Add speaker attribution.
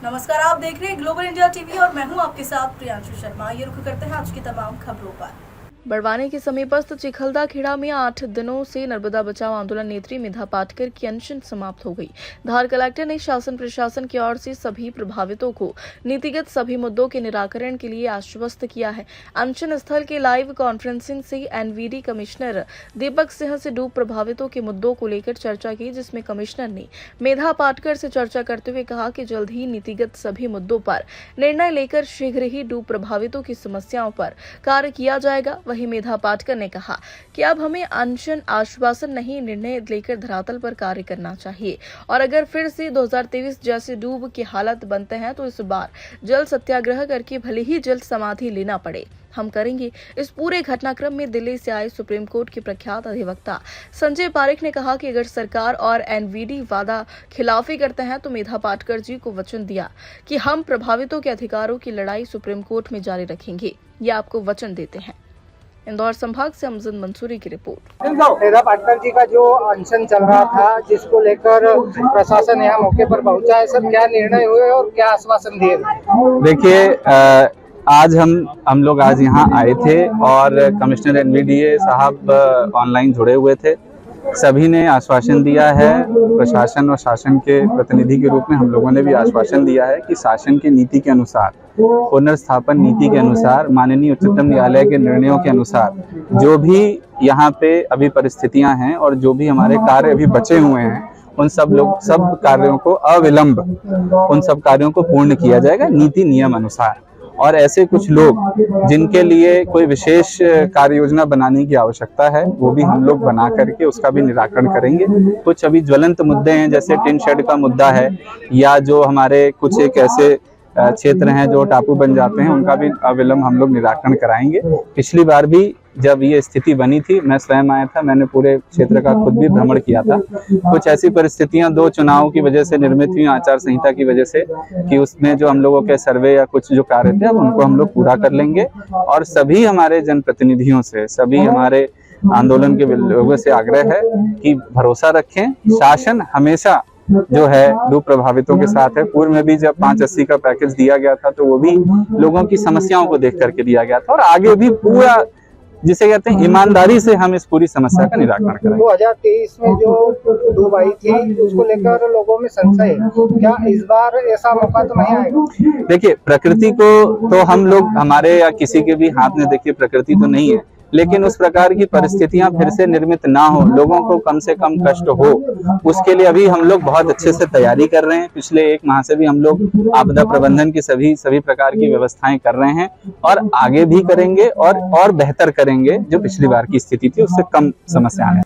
Speaker 1: नमस्कार, आप देख रहे हैं ग्लोबल इंडिया टीवी और मैं हूं आपके साथ प्रियांशु शर्मा। ये रुख करते हैं आज की तमाम खबरों पर। बड़वानी के समीपस्थ चिखलदा खेड़ा में 8 दिनों से नर्मदा बचाओ आंदोलन नेत्री मेधा पाटकर की अनशन समाप्त हो गई। धार कलेक्टर ने शासन प्रशासन की ओर से सभी प्रभावितों को नीतिगत सभी मुद्दों के निराकरण के लिए आश्वस्त किया है। अनशन स्थल के लाइव कॉन्फ्रेंसिंग से एनवीडी कमिश्नर दीपक सिंह से डूब प्रभावितों के मुद्दों को लेकर चर्चा की, जिसमें कमिश्नर ने मेधा पाटकर से चर्चा करते हुए कहा कि जल्द ही नीतिगत सभी मुद्दों पर निर्णय लेकर शीघ्र ही डूब प्रभावितों की समस्याओं पर कार्य किया जाएगा। वहीं मेधा पाटकर ने कहा कि अब हमें अनशन आश्वासन नहीं, निर्णय लेकर धरातल पर कार्य करना चाहिए और अगर फिर से 2023 जैसे डूब की हालत बनते हैं तो इस बार जल सत्याग्रह करके भले ही जल समाधि लेना पड़े, हम करेंगे। इस पूरे घटनाक्रम में दिल्ली से आए सुप्रीम कोर्ट के प्रख्यात अधिवक्ता संजय पारेख ने कहा कि अगर सरकार और एनवीडी वादा खिलाफी करते हैं तो मेधा पाटकर जी को वचन दिया कि हम प्रभावितों के अधिकारों की लड़ाई सुप्रीम कोर्ट में जारी रखेंगे। ये आपको वचन देते हैं। इंदौर संभाग से अमजद मंसूरी की रिपोर्ट।
Speaker 2: मेधा पाटकर जी का जो अनशन चल रहा था, जिसको लेकर प्रशासन यहाँ मौके पर पहुंचा है, सर क्या निर्णय हुए और क्या आश्वासन दिए?
Speaker 3: देखिए, आज हम लोग आज यहाँ आए थे और कमिश्नर एनवीडीए साहब ऑनलाइन जुड़े हुए थे। सभी ने आश्वासन दिया है, प्रशासन और शासन के प्रतिनिधि के रूप में हम लोगों ने भी आश्वासन दिया है कि शासन की नीति के अनुसार, पुनर्स्थापन नीति के अनुसार, माननीय उच्चतम न्यायालय के निर्णयों के अनुसार जो भी यहाँ पे अभी परिस्थितियां हैं और जो भी हमारे कार्य अभी बचे हुए हैं, उन सब कार्यों को अविलंब उन सब कार्यों को पूर्ण किया जाएगा नीति नियम अनुसार। और ऐसे कुछ लोग जिनके लिए कोई विशेष कार्य योजना बनाने की आवश्यकता है, वो भी हम लोग बना करके उसका भी निराकरण करेंगे। कुछ अभी ज्वलंत मुद्दे हैं, जैसे टिन शेड का मुद्दा है, या जो हमारे कुछ एक ऐसे क्षेत्र हैं जो टापू बन जाते हैं, उनका भी अविलंब हम लोग निराकरण कराएंगे। पिछली बार भी जब ये स्थिति बनी थी, मैं स्वयं आया था, मैंने पूरे क्षेत्र का खुद भी भ्रमण किया था। कुछ ऐसी परिस्थितियां 2 चुनाव की वजह से निर्मित हुई, आचार संहिता की वजह से, कि उसमें जो हम लोगों के सर्वे या कुछ जो कार्य थे, अब उनको हम लोग पूरा कर लेंगे। और सभी हमारे जनप्रतिनिधियों से, सभी हमारे आंदोलन के लोगों से आग्रह है कि भरोसा रखें, शासन हमेशा जो है डूब प्रभावितों के साथ है। पूर्व में भी जब 580 का पैकेज दिया गया था तो वो भी लोगों की समस्याओं को देख करके दिया गया था, और आगे भी पूरा, जिसे कहते हैं, ईमानदारी से हम इस पूरी समस्या का निराकरण करेंगे।
Speaker 2: 2023 में जो डूब आई थी, उसको लेकर लोगों में संशय है, क्या इस बार ऐसा मौका तो नहीं आएगा? देखिए,
Speaker 3: प्रकृति को तो हम लोग, हमारे या किसी के भी हाथ में, देखिए प्रकृति तो नहीं है, लेकिन उस प्रकार की परिस्थितियां फिर से निर्मित ना हो, लोगों को कम से कम कष्ट हो, उसके लिए अभी हम लोग बहुत अच्छे से तैयारी कर रहे हैं। पिछले 1 माह से भी हम लोग आपदा प्रबंधन की सभी प्रकार की व्यवस्थाएं कर रहे हैं और आगे भी करेंगे और बेहतर करेंगे। जो पिछली बार की स्थिति थी उससे कम समस्याएं हैं।